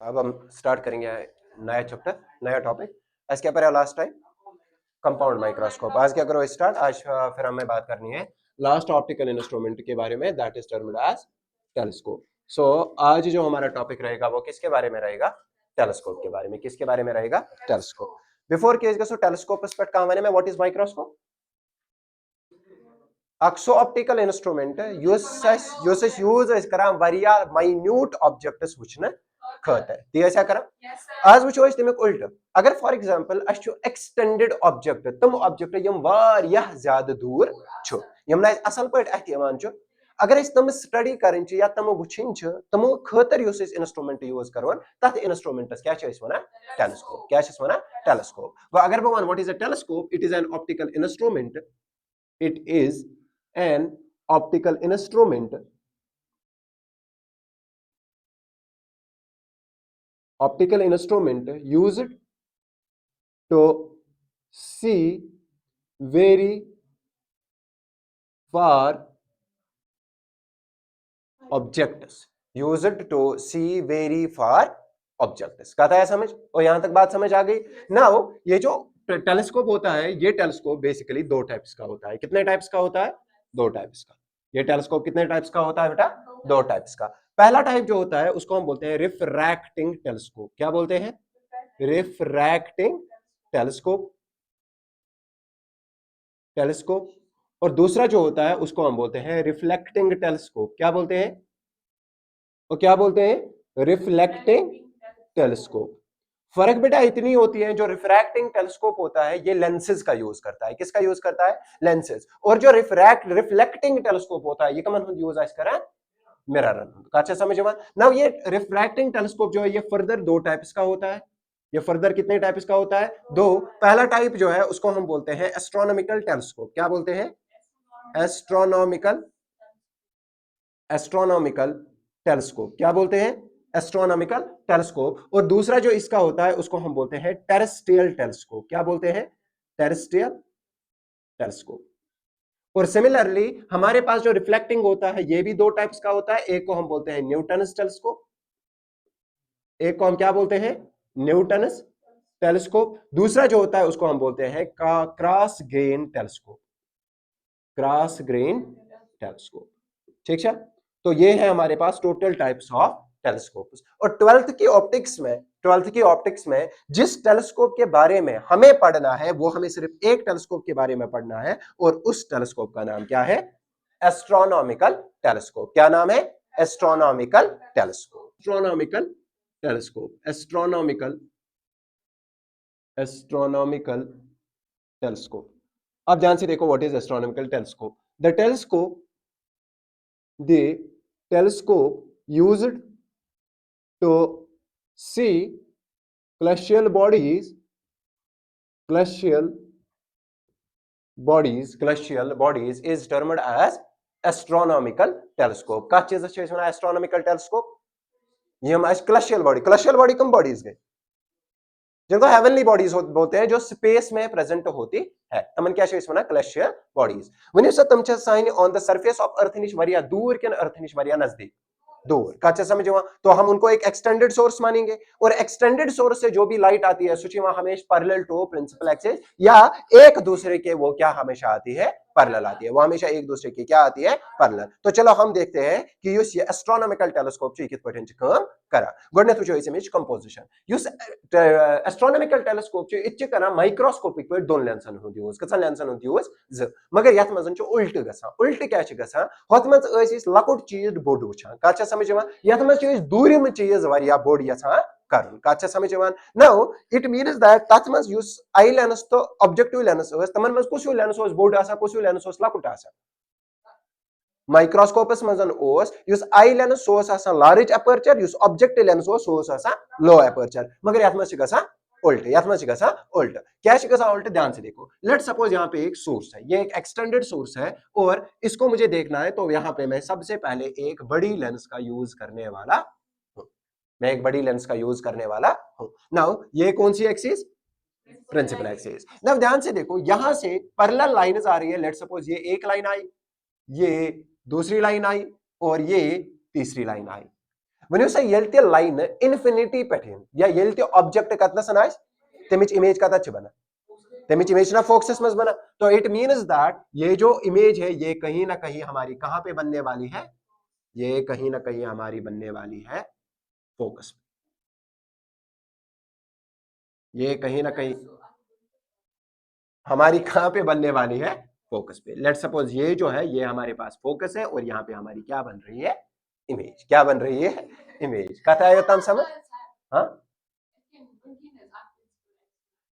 अब हम स्टार्ट करेंगे नया चैप्टर, नया टॉपिक। आज क्या पढ़ा लास्ट टाइम? Compound microscope. आज क्या करो स्टार्ट। आज फिर हमें बात करनी है लास्ट ऑप्टिकल इंस्ट्रूमेंट के बारे में, that is termed as telescope. So आज जो हमारा टॉपिक रहेगा वो किसके बारे में रहेगा? टेलीस्कोप के बारे में। किसके बारे में रहेगा? Telescope. Before case go telescope स्पेक्ट कहां मैंने what is microscope? Akso optical instrument use करान वारिया माइन्यूट ऑब्जेक्ट्स वुचने खतर ती क्या करान आज वुचो अस तमिक उल्ट। अगर फॉर एग्जांपल अस छु एक्सटेंडेड ऑब्जेक्ट, तम ऑब्जेक्ट यम वारिया ज्यादा दूर छु, यम ना असल पट अथ यवान छु, अगर अस तम स्टडी करन छु या तम वुचिन छु, तमो खतर युस अस इंस्ट्रूमेंट यूज करवन तथ इंस्ट्रूमेंटस क्या छ अस वना? टेलीस्कोप। क्या छ वना? टेलीस्कोप। गो अगर बह one what is a telescope, it is an optical instrument, it is an optical instrument used to see very far objects, used to see very far objects। कहता है समझ? और यहां तक बात समझ आ गई? नाउ ये जो टेलीस्कोप होता है, ये टेलीस्कोप बेसिकली दो टाइप्स का होता है। कितने टाइप्स का होता है? दो टाइप्स का। ये टेलीस्कोप कितने टाइप्स का होता है बेटा? दो टाइप्स का। पहला टाइप जो होता है उसको हम बोलते हैं रिफ्रैक्टिंग टेलीस्कोप। क्या बोलते हैं? Refracting telescope. टेलीस्कोप। और दूसरा जो होता है उसको हम बोलते हैं रिफ्लेक्टिंग टेलीस्कोप। क्या बोलते हैं? और क्या बोलते हैं? Reflecting telescope. फर्क बेटा इतनी होती है, जो रिफ्रैक्टिंग टेलीस्कोप होता है ये लेंसेज का यूज करता है। किसका यूज करता है? लेंसेज। और जो रिफ्लेक्टिंग टेलीस्कोप होता है ये कमन यूज करें मिरर। अच्छा समझ में ना? ये रिफ्रैक्टिंग टेलीस्कोप जो है ये फर्दर दो टाइप्स का होता है। ये फर्दर कितने टाइप्स का होता है? दो। पहला टाइप जो है उसको हम बोलते हैं एस्ट्रोनॉमिकल टेलीस्कोप। क्या बोलते हैं? Astronomical astronomical telescope. क्या बोलते हैं? Astronomical telescope. और दूसरा जो इसका होता है उसको हम बोलते हैं टेरेस्ट्रियल टेलीस्कोप। क्या बोलते हैं? Terrestrial telescope. और सिमिलरली हमारे पास जो रिफ्लेक्टिंग होता है ये भी दो टाइप्स का होता है। एक को हम बोलते हैं न्यूटन्स टेलीस्कोप, एक को हम क्या बोलते हैं? Newton's telescope. दूसरा जो होता है उसको हम बोलते हैं cross grain telescope. Cross grain telescope. ठीक है? तो ये है हमारे पास टोटल टाइप्स ऑफ टेलीस्कोप्स। और ट्वेल्थ की ऑप्टिक्स में जिस टेलीस्कोप के बारे में हमें पढ़ना है वो हमें सिर्फ एक टेलीस्कोप के बारे में पढ़ना है, और उस टेलीस्कोप का नाम क्या है? Astronomical telescope. क्या नाम है? Astronomical telescope. Astronomical telescope. Astronomical telescope. अब ध्यान से देखो what is astronomical telescope. The telescope used to see celestial bodies is termed as astronomical telescope। क्या चीज अच्छी है एस्ट्रोनॉमिकल टेलीस्कोप? ये हम क्लशियल बॉडी कम बॉडीज गए जिनको हेवनली बॉडीज बोलते हैं, जो स्पेस में प्रेजेंट होती है, तमन क्या शेष बना? Celestial bodies. वनी से तम shine on the surface of earth निश वरिया दूर के अर्थ निश वरिया नजदीक दूर का समझ हुआ। तो हम उनको एक एक्सटेंडेड सोर्स मानेंगे, और एक्सटेंडेड सोर्स से जो भी लाइट आती है सुची वहां हमेशा पैरेलल टू प्रिंसिपल एक्सिस, या एक दूसरे के वो क्या हमेशा आती है? पैरेलल आती है। वो हमेशा एक दूसरे की क्या आती है? पैरेलल। तो चलो हम देखते हैं कि युस ये एस्ट्रोनॉमिकल टेलीस्कोप ची कित पटन काम करा। गोडनेथ जो image composition use astronomical telescope ची इच करा माइक्रोस्कोपिक पे दोन लेंसन होती यूज। कसा लेंसन होती यूज ज, मगर यथ मजन च उल्ट गसा। उल्ट क्या च गसा? होत मज इस लकुट चीज बोड वुछान। का छ समझ यवान? यथ मज च दूरिम चीज वारिया बोड यछान करन। का छ समझ यवान? नाउ इट मीन्स दैट तथ मज युस आई लेंस तो ऑब्जेक्टिव लेंस ओस, तमन मज कुछ लेंस ओस बोड आसा, कुछ लेंस ओस लकुट आसा। माइक्रोस्कोपस मजन ओस युस आई लेंस ओस आसा large aperture, use objective lens ओस आसा लो अपर्चर। मगर यथ मज गसा उल्ट। यथ मज गसा उल्ट। क्या गसा उल्ट? ध्यान से देखो। लेट सपोज यहाँ पे एक सोर्स है, ये एक एक्सटेंडेड सोर्स है, और इसको मुझे देखना है, तो यहाँ पे मैं सबसे पहले एक बड़ी लेंस का यूज करने वाला हूं। मैं एक बड़ी लेंस का यूज करने वाला हूं। नाउ ये कौन सी एक्सिस? Principal axis. नाउ ध्यान से देखो, यहां से पैरेलल लाइंस आ रही है। लेट सपोज ये एक लाइन आई, ये दूसरी लाइन आई, और ये तीसरी line I. When you say yelte line infinity pattern या yelte object katna sanais temich image kata bana temich image na focuses mas bana तो it means that ये जो image है ये कहीं ना कहीं हमारी कहां पे बनने वाली है ये कहीं ना कहीं हमारी बनने वाली है फोकस ये कहीं ना कहीं हमारी कहां पे बनने वाली है फोकस पे लेट्स सपोज ये जो है ये हमारे पास फोकस है और यहाँ पे हमारी क्या बन रही है इमेज क्या बन रही है इमेज कथा है तम समझ हाँ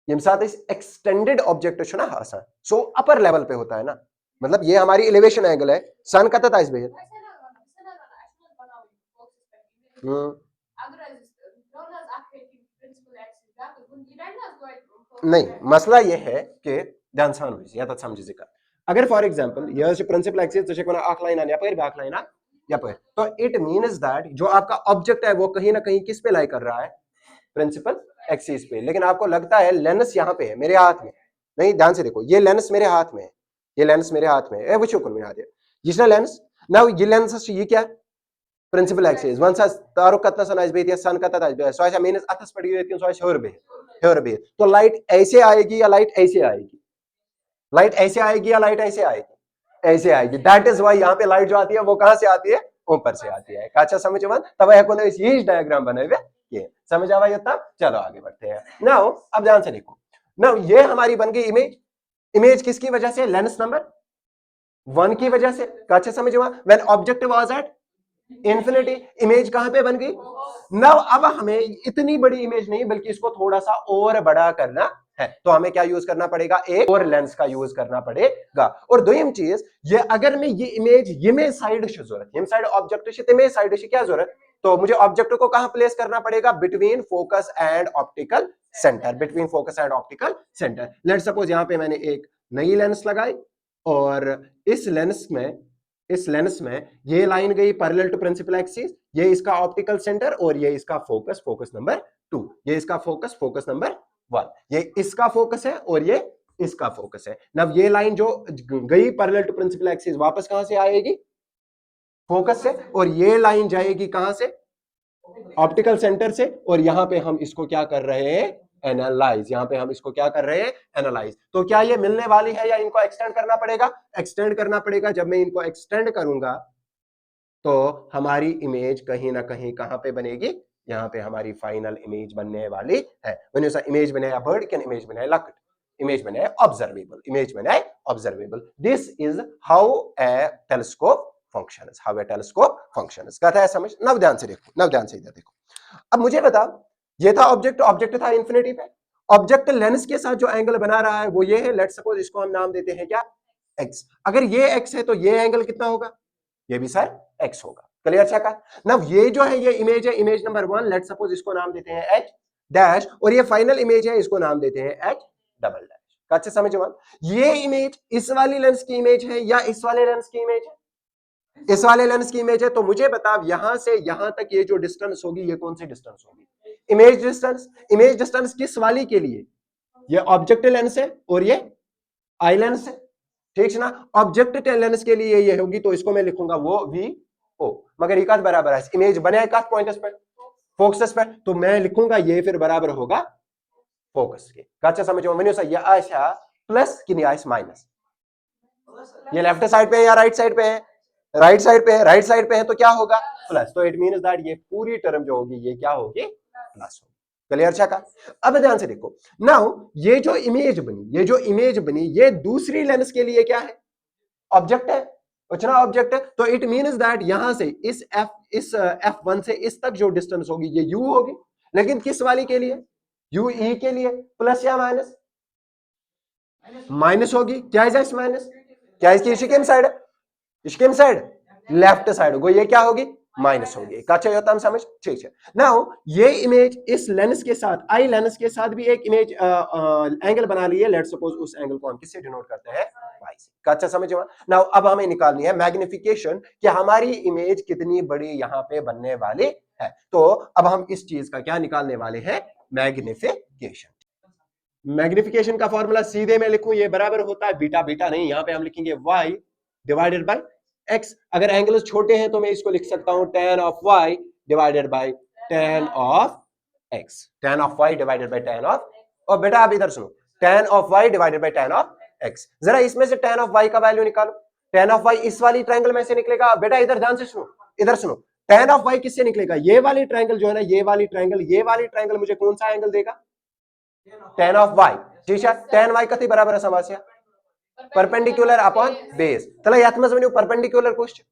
यम साथ इस एक्सटेंडेड ऑब्जेक्ट छुना आसान सो अपर लेवल पे होता है ना मतलब ये हमारी एलिवेशन एंगल है सन का तता इस बेहद नहीं मसला ये है कि ध्यान या तो समझ अगर फॉर एग्जांपल ये प्रिंसिपल एक्सिस तो कोना आख लाइन या पर बैक लाइन या पर तो इट मींस दैट जो आपका ऑब्जेक्ट है वो कहीं ना कहीं किस पे लाई कर रहा है प्रिंसिपल एक्सिस पे लेकिन आपको लगता है लेंस यहाँ पे है मेरे हाथ में नहीं ध्यान से देखो ये लेंस मेरे हाथ में है ये लेंस मेरे हाथ में है वो चुकन में आ गया जिसने लेंस ना ये लेंस ये क्या प्रिंसिपल एक्सिस वन सा तारो कतना सनाइस बेत या सन कता ताइस बे सो ऐसा मींस अथस पड़ी हुई है सो ऐसा हर बे तो लाइट ऐसे आएगी या लाइट ऐसे आएगी लाइट ऐसे आएगी या लाइट ऐसे आएगी ऐसे आएगी दैट इज व्हाई यहाँ पे लाइट जो आती है वो कहां से आती है ऊपर से आती है अच्छा समझ में तब है कोने ये डायग्राम बने हुए ये समझ आवा ये तब चलो आगे बढ़ते हैं नाउ अब ध्यान से देखो नाउ ये हमारी बन गई इमेज इमेज किसकी वजह से लेंस नंबर 1 की वजह से अच्छा समझ में when object was at infinity image कहां पे बन गई नाउ अब हमें इतनी बड़ी इमेज नहीं बल्कि इसको थोड़ा सा और बड़ा करना है तो हमें क्या यूज करना पड़ेगा एक और लेंस का यूज करना पड़ेगा और दूसरी चीज ये अगर मैं ये इमेज ये साइड से जरूरत ये साइड ऑब्जेक्ट से ते साइड से क्या जरूरत तो मुझे ऑब्जेक्ट को कहां प्लेस करना पड़ेगा between focus and optical centre between focus and optical centre let's suppose यहां पे मैंने एक नई लेंस लगाई और इस लेंस में ये लाइन गई पैरेलल टू प्रिंसिपल एक्सिस ये इसका ऑप्टिकल सेंटर और ये इसका फोकस नंबर 2 ये इसका फोकस नंबर 1 ये इसका फोकस है और ये इसका फोकस है अब ये लाइन जो गई पैरेलल टू प्रिंसिपल एक्सिस वापस कहां से आएगी फोकस से और ये लाइन जाएगी कहां से ऑप्टिकल सेंटर से और यहां पे हम इसको क्या कर रहे हैं एनालाइज यहां पे हम इसको क्या कर रहे हैं एनालाइज तो क्या ये मिलने वाली है या इनको एक्सटेंड करना पड़ेगा एक्सटेंड करना पड़ेगा जब मैं इनको एक्सटेंड करूंगा तो हमारी इमेज कहीं ना कहीं कहां पे बनेगी यहां पे हमारी फाइनल इमेज बनने वाली है व्हेन यू से इमेज बने बर्ड कैन इमेज बने लक इमेज बने ऑब्जर्वेबल इमेज बने observable this is how a telescope functions how a telescope functions कहता है समझ नव ध्यान से इधर देखो अब मुझे बता ये था ऑब्जेक्ट था इंफिनिटी पे ऑब्जेक्ट लेंस के साथ जो एंगल बना रहा है वो ये है लेट्स सपोज इसको हम नाम देते हैं क्या x अगर ये x है तो ये एंगल कितना होगा ये भी सर x होगा क्लियर चेक नव ये जो है ये इमेज है इमेज नंबर 1 लेट्स सपोज इसको नाम देते हैं h डैश और ये फाइनल इमेज है इसको नाम देते हैं h डबल डैश अच्छे समझ में ये इमेज इस वाली लेंस की इमेज है या इस वाले लेंस की इमेज है इस वाले लेंस की इमेज है तो मुझे बता यहां से यहां तक ये जो डिस्टेंस होगी ये कौन सी डिस्टेंस होगी इमेज डिस्टेंस किस वाली के लिए ये ऑब्जेक्ट लेंस है और ये आई लेंस है ठीक है ना ऑब्जेक्ट लेंस के लिए ये होगी तो इसको मैं लिखूंगा वो वी ओ मगर एक बराबर है इमेज बने एक पॉइंट पर फोकस पर तो मैं लिखूंगा ये फिर बराबर होगा फोकस के अच्छा समझो मैंने ये आशा प्लस कि नहीं आइस माइनस ये लेफ्ट साइड पे है या राइट साइड पे है राइट साइड पे है तो क्या होगा प्लस तो इट मींस दैट ये पूरी टर्म जो होगी ये क्या होगी प्लस होगी क्लियर अच्छा का अब ध्यान से देखो नाउ ये जो इमेज बनी ये दूसरी लेंस के लिए क्या है ऑब्जेक्ट है उतना ऑब्जेक्ट है तो इट मींस दैट यहां से इस f1 से इस तक जो डिस्टेंस होगी ये u होगी लेकिन किस वाली के लिए ue के लिए प्लस या माइनस होगी क्या है इस माइनस क्या इसकी इशिकेम साइड है इसके साइड लेफ्ट साइड होगी ये क्या होगी माइनस होगी अच्छा होता हम समझ ठीक है नाउ ये इमेज इस लेंस के साथ आई लेंस के साथ भी एक इमेज एंगल बना ली है लेट्स सपोज उस एंगल को हम किससे डिनोट करते हैं y से अच्छा समझ में नाउ अब हमें निकालनी है मैग्निफिकेशन कि हमारी इमेज कितनी बड़ी यहां पे बनने वाली है तो अब हम इस चीज का क्या निकालने वाले हैं मैग्निफिकेशन का फॉर्मूला सीधे मैं लिखूं ये बराबर होता है बीटा बीटा नहीं यहां पे हम लिखेंगे y डिवाइडेड बाय x अगर एंगल्स छोटे हैं तो मैं इसको लिख सकता हूं tan of y divided by tan of x, tan of y divided by tan of, और बेटा आप इधर सुनो, tan of y divided by tan of x। जरा इसमें से tan ऑफ y का वैल्यू निकालो। tan ऑफ y इस वाली ट्रायंगल में से निकलेगा। बेटा इधर ध्यान से सुनो, इधर सुनो, tan ऑफ y किससे निकलेगा? ये वाली ट्रायंगल जो है ना, ये वाली ट्रायंगल मुझे कौन सा एंगल देगा? tan of y। ठीक है, tan y कति बराबर है समस्या परपेंडिकुलर अपॉन बेस। चला यात में समझो परपेंडिकुलर क्वेश्चन,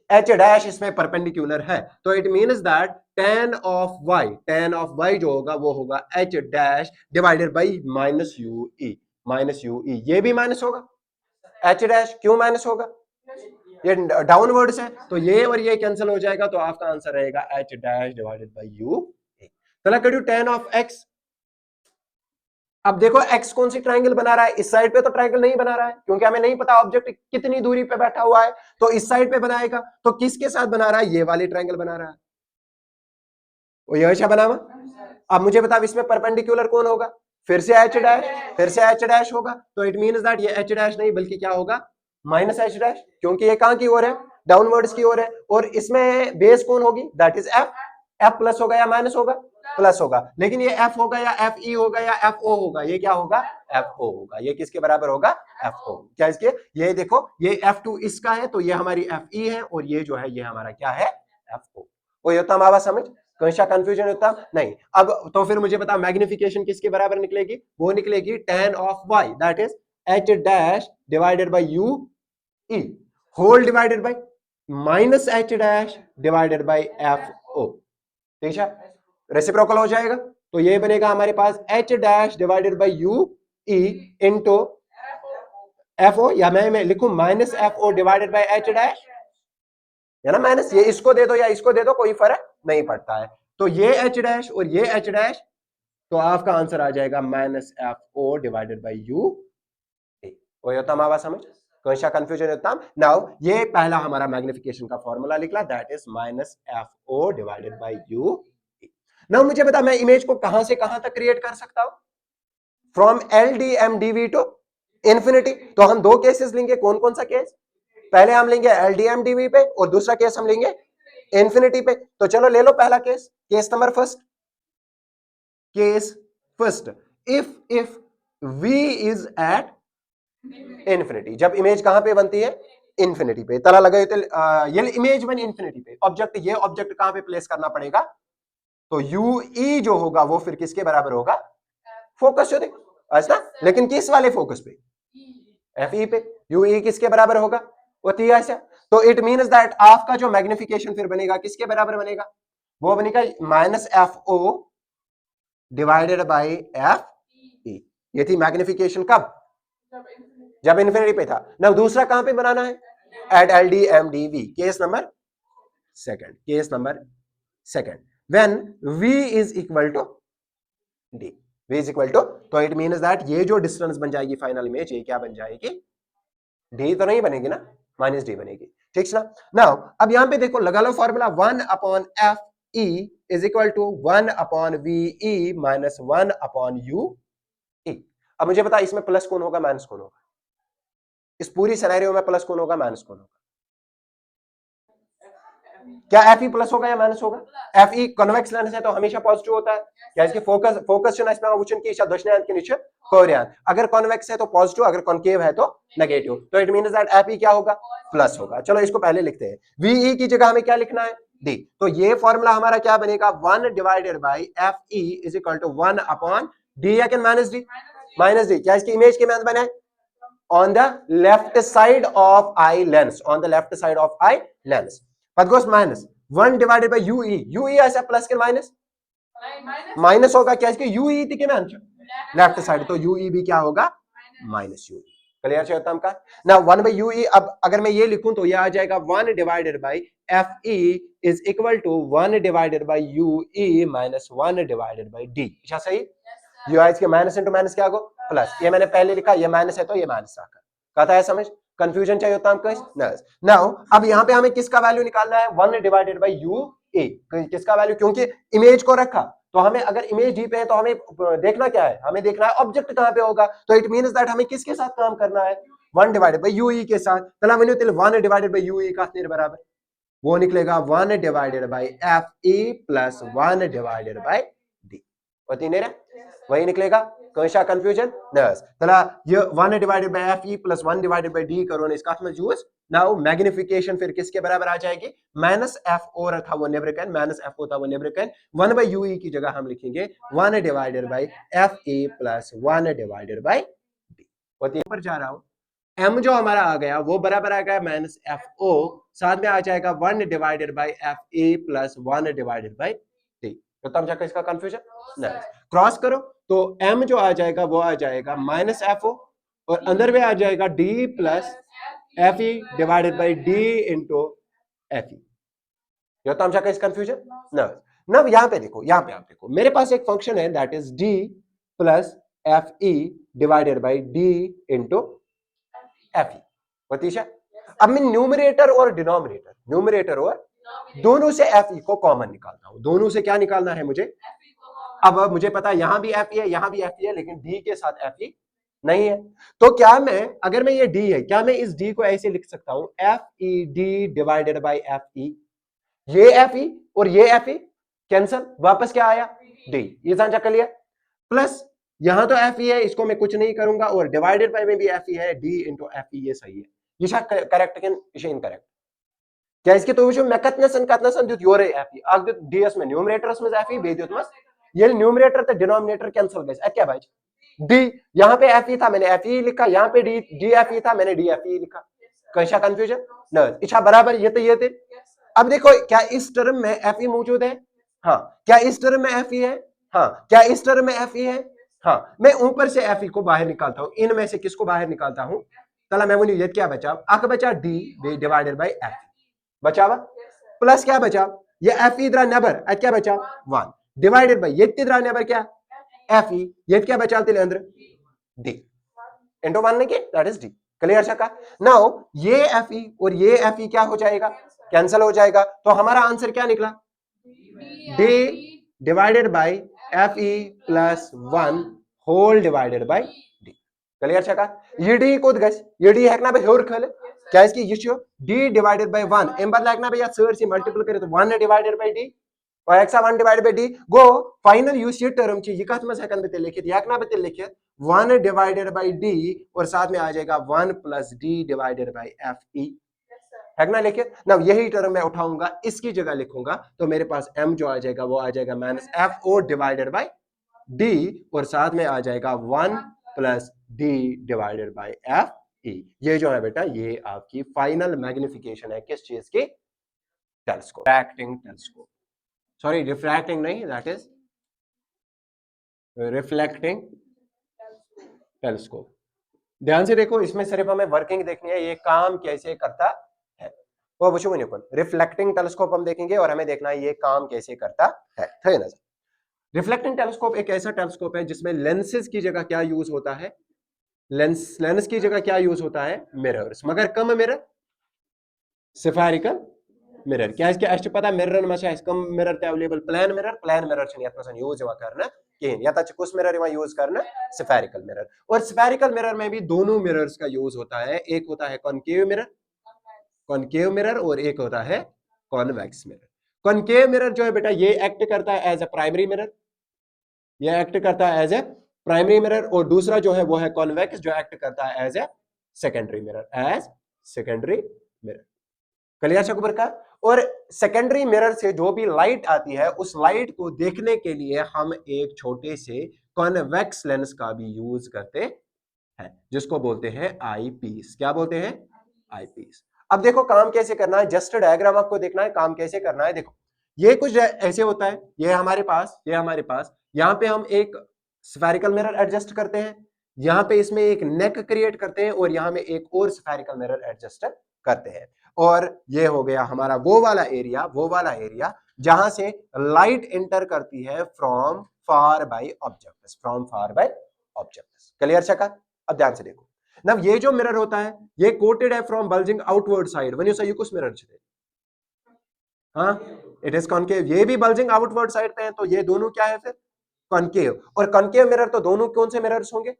एच डैश इसमें परपेंडिकुलर है, तो it means that tan of y जो होगा वो होगा H dash divided by minus you ई। ये भी माइनस होगा, एच डैश क्यों माइनस होगा? ये डाउनवर्ड्स है, तो ये और ये कैंसिल हो जाएगा, तो आपका आंसर रहेगा H dash divided by U A. चला करियो tan ऑफ x। अब देखो x कौन सी ट्रायंगल बना रहा है? इस साइड पे तो ट्रायंगल नहीं बना रहा है, क्योंकि हमें नहीं पता ऑब्जेक्ट कितनी दूरी पे बैठा हुआ है, तो इस साइड पे बनाएगा। तो किसके साथ बना रहा है? ये वाली ट्रायंगल बना रहा है, वो ये अच्छा बना हुआ। अब मुझे बता इसमें परपेंडिकुलर कौन होगा? फिर से एच डैश होगा, तो इट मींस दैट ये एच डैश नहीं बल्कि क्या होगा? माइनस एच डैश, क्योंकि ये कहां की ओर है? डाउनवर्ड्स की ओर है। और इसमें बेस कौन होगी? दैट इज एफ प्लस होगा या माइनस होगा? प्लस होगा। लेकिन ये एफ होगा या एफ ई होगा या एफ ओ होगा? ये क्या होगा? एफ ओ होगा। ये किसके बराबर होगा? F O. क्या इसके? ये देखो, ये एफ टू इसका है, तो ये हमारी एफ ई है, और ये जो है ये हमारा क्या है? F O. वो ये होता हमारा समझ, कहीं कंफ्यूजन होता नहीं। अब तो फिर मुझे बता मैग्निफिकेशन किसके बराबर निकलेगी? वो निकलेगी tan of y, that is h dash divided by u e whole divided by minus h dash divided by f o। ठीक है, रेसिप्रोकल हो जाएगा, तो ये बनेगा हमारे पास h dash divided by u e into f o, या मैं लिखूं minus f o divided by h dash, है ना माइनस। ये इसको दे दो या इसको दे दो, कोई फर्क नहीं पड़ता है। तो ये एच डैश और ये एच डैश, तो आपका आंसर आ जाएगा minus F O divided by U A. वही होता हमारा समझ, कोई सा कंफ्यूजन होता। नाउ ये पहला हमारा मैग्निफिकेशन का फॉर्मूला निकला, that is minus F O divided by U A. Now मुझे बता मैं इमेज को कहां से कहां तक क्रिएट कर सकता हूं? From L D M D V to infinity. तो हम दो केसेस लेंगे, कौन कौन सा केस? पहले हम लेंगे एलडीएमडीवी पे, और दूसरा केस हम लेंगे इंफिनिटी पे। तो चलो ले लो पहला case, case number first. Case first, if v is at infinity, जब इमेज कहां पे बनती है? इंफिनिटी पे। तला लगे तो ये इमेज बन इंफिनिटी पे, ऑब्जेक्ट ये ऑब्जेक्ट कहां पे प्लेस करना पड़ेगा? तो यू ई जो होगा वो फिर किसके बराबर होगा? फोकस जो देखो अच्छा, लेकिन किस वाले फोकस पे? एफ ई पे। यू ई किसके बराबर होगा? वो ऐसा। तो इट मीन्स दैट आपका जो मैग्निफिकेशन फिर बनेगा किसके बराबर बनेगा? वो बनेगा minus F O divided by F E. ये थी मैग्निफिकेशन कब? जब इन्फिनिटी पे था ना। दूसरा कहां पे बनाना है? At L D M D V, case number second when v is equal to d, v is equal to, तो इट मीन्स दैट ये जो डिस्टेंस बन जाएगी फाइनल इमेज, ये क्या बन जाएगी? d तो नहीं बनेगी ना, माइनस डी बनेगी। ठीक है ना। नाउ अब यहां पे देखो लगा लो formula 1 upon F E is equal to 1 upon V E minus 1 upon U E. अब मुझे बता इसमें प्लस कौन होगा माइनस कौन होगा? इस पूरी सिनेरियो में प्लस कौन होगा माइनस कौन होगा? क्या एफ ई प्लस होगा या माइनस होगा? एफ ई कन्वेक्स लेंस है तो हमेशा पॉजिटिव होता है, क्या इसके फोकस के नीचे कोरियन, अगर कॉन्वेक्स है तो पॉजिटिव, अगर कॉन्केव है तो नेगेटिव। तो it means that F E क्या होगा? प्लस होगा। चलो इसको पहले लिखते हैं, वी की जगह हमें क्या लिखना है? डी। तो ये फॉर्मूला हमारा क्या बनेगा? 1 divided by F E is equal to 1 upon D या माइनस डी? Minus D. क्या इसकी इमेज के मैथ बने? on the left side of eye lens, on the left side of eye lens, what goes minus 1 divided by ue ऐसा plus के minus minus होगा, क्या इसके ue थी के मैं लेफ्ट साइड, तो ue भी क्या होगा? Minus ue। क्लियर है हम का ना। 1 by ue, अब अगर मैं ये लिखूं तो ये आ जाएगा 1 divided by F E is equal to 1 divided by ue minus 1 divided by D. अच्छा सही, यू इसके माइनस इंटू माइनस क्या होगा? प्लस। ये मैंने पहले लिखा, ये माइनस है तो ये माइनस रखा, कहता है समझ, कंफ्यूजन चाहिए होता हमको नाउ। अब यहाँ पे हमें किसका वैल्यू निकालना है? 1 डिवाइडेड बाई यू ए, किसका वैल्यू? क्योंकि इमेज को रखा, तो हमें अगर इमेज डी पे है तो हमें देखना क्या है? हमें देखना है ऑब्जेक्ट कहां पे होगा। तो इट मींस दैट हमें किसके साथ काम करना है? 1 डिवाइडेड बाई यू ई के साथ। चला मैंने 1 डिवाइडेड बाई यू ई का बराबर वो निकलेगा 1 divided by F E plus 1 divided by D. होती नहीं रे, वही निकलेगा. कशा कंफ्यूजन नस तला ये 1 divided by F E plus 1 divided by D करो ने इसका मतलब यूज नाउ मैग्निफिकेशन फिर किसके बराबर आ जाएगी, माइनस एफ ओ था वो नेब्रिकन, माइनस एफ ओ था वो नेब्रिकन, 1 बाय यू ई की जगह हम लिखेंगे 1 divided by F E plus 1 divided by D. होती है, ऊपर जा रहा हूं, m जो हमारा आ गया वो बराबर आ गया माइनस एफ ओ, साथ में आ जाएगा 1 divided by F A plus 1 divided by T. तो तब जाकर इसका कंफ्यूजन नहीं, क्रॉस करो तो m जो आ जाएगा वो आ जाएगा माइनस एफ ओ और अंदर में आ जाएगा d plus F E divided by D into F ई. तो तब जाकर इस कंफ्यूजन नहीं. नब यहां पे देखो, यहां पे आप देखो मेरे पास एक फंक्शन है that is d plus F E divided by D into F E. वतीशा अब मैं न्यूमरेटर और डिनोमिनेटर और दोनों से एफ ई को कॉमन निकालता हूं. दोनों से क्या निकालना है मुझे, अब मुझे पता है यहां भी एफ ई है यहां भी एफ ई है, लेकिन डी के साथ एफ ई नहीं है. तो क्या मैं, अगर मैं ये डी है, क्या मैं इस डी को ऐसे लिख सकता हूं F E D divided by F E. ये एफ ई और ये एफ ई कैंसल, वापस क्या आया डी. ये जान कर लिया. प्लस यहां तो एफ ई है, इसको मैं कुछ नहीं करूंगा, और डिवाइडेड बाय में भी एफ ई है, डी इंटू एफ ई. ये सही है. ये करेक्ट कैन इसे इनकरेक्ट. क्या इसके तो विषय में कतनसन दित योरे एफ ई आग दित डीएस में न्यूमरेटरस में एफ ई बे दित मस ये न्यूमरेटर ते डिनोमिनेटर कैंसिल गइस. क्या भाई डी यहां पे एफ ई था मैंने एफ ई लिखा, यहां पे डी एफ ई था मैंने डी एफ ई लिखा. कैसा कंफ्यूजन न इच्छा बराबर ये थे. अब देखो क्या इस टर्म में एफ ई मौजूद है, हाँ. क्या इस टर्म में एफ ई है, हाँ. क्या इस टर्म में एफ ई है, हाँ. मैं ऊपर से एफ ई को बाहर निकालता हूं, इनमें से किसको बाहर निकालता हूं, तला मैं ये क्या बचा, आख बचा डी डिवाइडेड बाय एफ बचा हुआ, प्लस क्या बचा ये एफ ई इधर नेबर क्या बचा 1 डिवाइडेड बाय ये इधर नेबर क्या एफ ई, ये क्या बचा तेरे अंदर डी इनटू 1 ने के दैट इज डी. क्लियर छका. नाउ ये एफ ई और ये एफ ई क्या हो जाएगा, कैंसिल हो जाएगा. तो हमारा आंसर क्या निकला, D divided by F E plus 1 whole divided by D. Clear छका. ये डी को गस ये डी है ना बे होर खले क्या इसकी ये छो डी डिवाइडेड बाय 1 एम बदला ना बे या सर से मल्टीपल करे तो 1 डिवाइडेड बाय डी और x 1 divided by D go final use ये टर्म ची ये कत में सेकंड में लिखित या ना बे लिखित 1 डिवाइडेड बाय डी और साथ में आ जाएगा 1 plus D divided by F ई है ना लिखे ना. यही टर्म मैं उठाऊंगा, इसकी जगह लिखूंगा तो मेरे पास m जो आ जाएगा वो आ जाएगा minus F O divided by D और साथ में आ जाएगा 1 plus D divided by F E. ये जो है बेटा ये आपकी फाइनल मैग्निफिकेशन है किस चीज की, telescope, refracting telescope. Sorry refracting नहीं, दैट इज रिफ्लेक्टिंग टेलीस्कोप. ध्यान से देखो, इसमें सिर्फ हमें वर्किंग देखनी है, ये काम कैसे करता है. वो पूछो मुझे कौन रिफ्लेक्टिंग टेलीस्कोप हम देखेंगे और हमें देखना है ये काम कैसे करता है. नजर रिफ्लेक्टिंग टेलीस्कोप एक ऐसा टेलीस्कोप है जिसमें लेंसेज की जगह क्या यूज होता है, लेंस की जगह क्या यूज होता है, मिरर्स. मगर कम मिरर स्फेरिकल मिरर. क्या इसके अष्ट पता मिरर में कम मिरर अवेलेबल प्लेन मिरर छन यूज करना कहीं या कुछ मिरर यूज करना स्फेरिकल मिरर. और स्फेरिकल मिरर में भी दोनों मिरर्स का यूज होता है, एक होता है कॉनकेव मिरर और एक होता है कॉन्वेक्स मिरर. कॉनकेव मिरर जो है बेटा ये एक्ट करता है एज ए प्राइमरी मिरर, ये एक्ट करता है एज ए प्राइमरी मिरर, और दूसरा जो है वो है कॉन्वेक्स जो एक्ट करता है as a secondary mirror. Clear शकुबर का. और सेकेंडरी मिरर से जो भी लाइट आती है उस लाइट को देखने के लिए हम एक छोटे से कॉन्वेक्स लेंस का भी यूज करते हैं जिसको बोलते हैं आई पीस. क्या बोलते हैं, आई पीस. अब देखो काम कैसे करना है, जस्ट डायग्राम आपको देखना है काम कैसे करना है. देखो ये कुछ ऐसे होता है, ये हमारे पास यहाँ पे हम एक स्फेरिकल मिरर एडजस्ट करते हैं, यहाँ पे इसमें एक नेक क्रिएट करते हैं और यहाँ में एक और स्फेरिकल मिरर एडजस्ट करते हैं. और ये हो गया हमारा वो वाला एरिया जहां से लाइट एंटर करती है from far by objects. Clear चका. अब ध्यान से देखो ना, ये जो मिरर होता है ये कोटेड है from bulging outward side. When you से कुछ मिरर छे, हाँ इट इज कॉनकेव. ये भी बल्जिंग आउटवर्ड साइड पे है, तो ये दोनों क्या है फिर कॉनकेव. और कॉनकेव मिरर तो दोनों कौन से मिरर्स होंगे,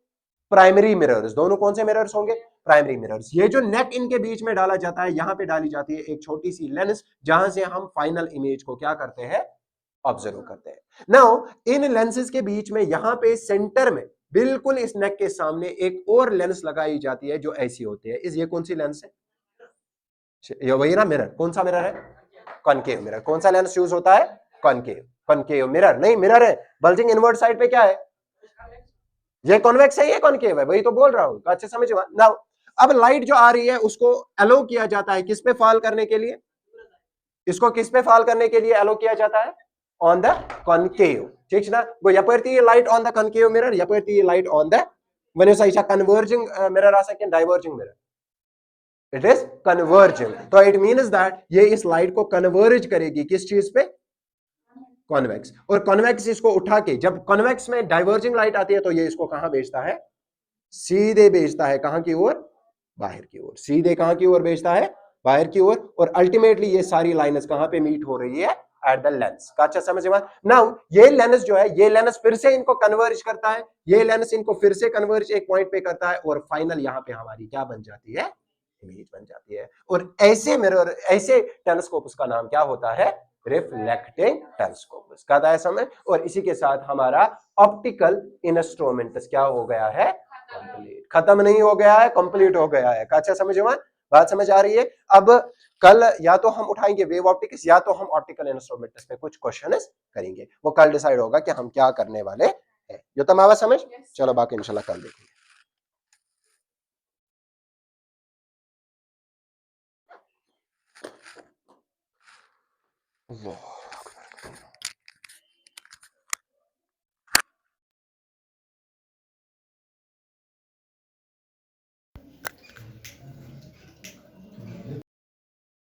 प्राइमरी मिरर्स. दोनों कौन से मिरर्स होंगे, प्राइमरी मिरर्स। ये जो नेक इनके बीच में डाला जाता है, यहां पे डाली जाती है एक छोटी सी लेंस, जहां से हम फाइनल इमेज को क्या करते हैं, ऑब्जर्व करते हैं। नाउ इन लेंसेज के बीच में यहां पे सेंटर में बिल्कुल इस नेक के सामने एक और लेंस लगाई जाती है जो ऐसी होती है। ये कौन सी लेंस है, ये वही ना मिरर, कौन सा मिरर है, कॉनकेव मिरर। कौन सा लेंस यूज होता है, कॉनकेव, कॉनकेव मिरर नहीं, मिरर है बल्जिंग इनवर्ट साइड पे क्या है, ये कॉन्वेक्स है, ये कॉनकेव है, वही तो बोल रहा हूं, अच्छे समझ ना। अब लाइट जो आ रही है उसको अलो किया जाता है किस पे फॉल करने के लिए, इसको किस पे फॉल करने के लिए अलो किया जाता है, ऑन द कॉनकेव, ठीक ना। वो yapati light on the concave mirror, yapati light on the, when you say it's a converging mirror आ सके diverging mirror, it is converging, तो it means that ये इस लाइट को कन्वर्ज करेगी किस चीज पे, कॉन्वेक्स, और कॉन्वेक्स इसको उठा के, जब कॉन्वेक्स में डाइवर्जिंग लाइट आती है तो ये इसको कहां भेजता है, सीधे भेजता है कहां की ओर, बाहर की ओर, सीधे कहां की ओर भेजता है, बाहर की ओर, और अल्टीमेटली ये सारी लाइनें कहां पे मीट हो रही है, एट द लेंस का। अच्छा समझ में, नाउ ये लेंस जो है, ये लेंस फिर से इनको कन्वर्ज करता है, ये लेंस इनको फिर से कन्वर्ज एक पॉइंट पे करता है, और फाइनल यहां पे हमारी क्या बन जाती है, इमेज बन जाती है। और ऐसे मिरर, ऐसे टेलीस्कोप का नाम क्या होता है, रिफ्लेक्टिंग टेलीस्कोप का था समझ। और इसी के साथ हमारा ऑप्टिकल इंस्ट्रूमेंट क्या हो गया है, कंप्लीट, खत्म नहीं हो गया है, कंप्लीट हो गया है। अच्छा समझ में, बात समझ आ रही है। अब कल या तो हम उठाएंगे वेव ऑप्टिक्स, या तो हम ऑप्टिकल इंस्ट्रूमेंट्स पे कुछ क्वेश्चंस करेंगे, वो कल डिसाइड होगा कि हम क्या करने वाले हैं। जो तमाम समझ, चलो बाकी इंशाल्लाह कल देखेंगे। वाह।